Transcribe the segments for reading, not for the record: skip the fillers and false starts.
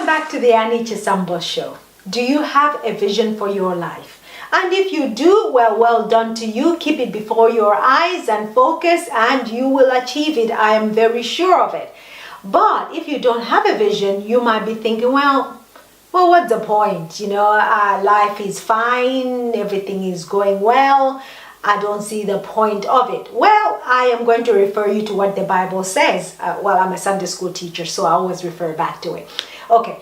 Welcome back to the Chisambo Show. Do you have a vision for your life? And if you do, well done to you. Keep it before your eyes and focus, and you will achieve it. I am very sure of it. But if you don't have a vision, you might be thinking, well, what's the point? Life is fine. Everything is going well. I don't see the point of it. Well, I am going to refer you to what the Bible says. I'm a Sunday school teacher, so I always refer back to it. Okay,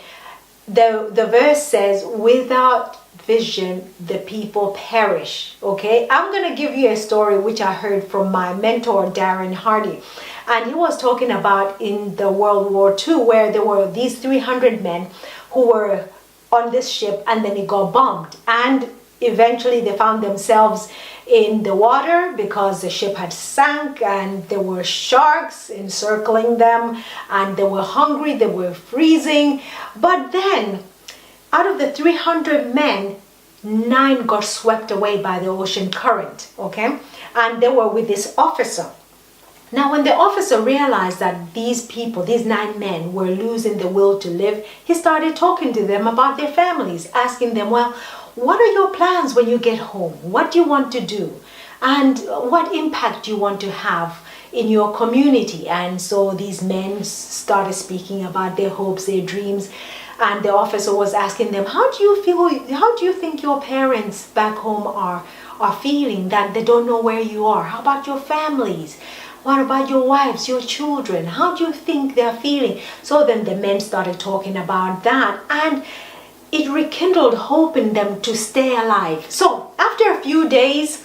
the verse says, without vision, the people perish. Okay, I'm going to give you a story which I heard from my mentor, Darren Hardy. And he was talking about in the World War II, where there were these 300 men who were on this ship, and then it got bombed. And eventually they found themselves in the water because the ship had sank, and there were sharks encircling them, and they were hungry, they were freezing. But then out of the 300 men, 9 got swept away by the ocean current. Okay, and they were with this officer. Now, when the officer realized that these people, these 9 men, were losing the will to live, he started talking to them about their families, asking them, well, what are your plans when you get home? What do you want to do? And what impact do you want to have in your community? And so these men started speaking about their hopes, their dreams. And the officer was asking them, how do you think your parents back home are feeling, that they don't know where you are? How about your families? What about your wives, your children? How do you think they're feeling? So then the men started talking about that, and it rekindled hope in them to stay alive. So after a few days,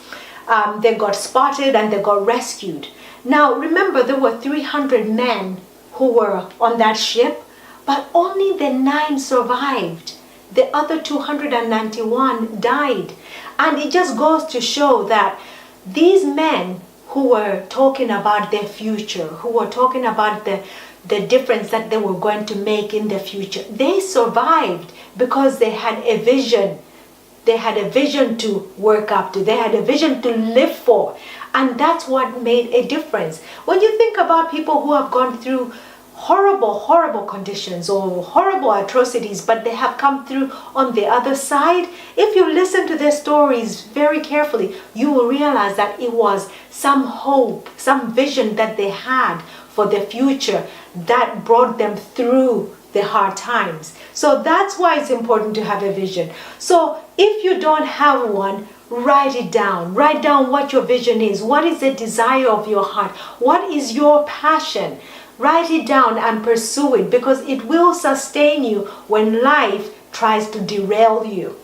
they got spotted and they got rescued. Now remember, there were 300 men who were on that ship, but only the 9 survived. The other 291 died. And it just goes to show that these men who were talking about their future, who were talking about the difference that they were going to make in the future, they survived because they had a vision. They had a vision to work up to. They had a vision to live for. And that's what made a difference. When you think about people who have gone through horrible conditions or horrible atrocities, but they have come through on the other side, if you listen to their stories very carefully, you will realize that it was some hope, some vision that they had for the future that brought them through the hard times. So that's why it's important to have a vision. So if you don't have one, write it down. Write down what your vision is. What is the desire of your heart? What is your passion? Write it down and pursue it, because it will sustain you when life tries to derail you.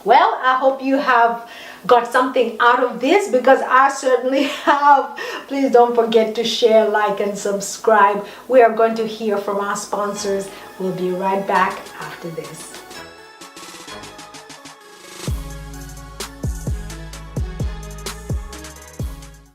Well, I hope you have got something out of this, because I certainly have. Please don't forget to share, like, and subscribe. We are going to hear from our sponsors. We'll be right back after this.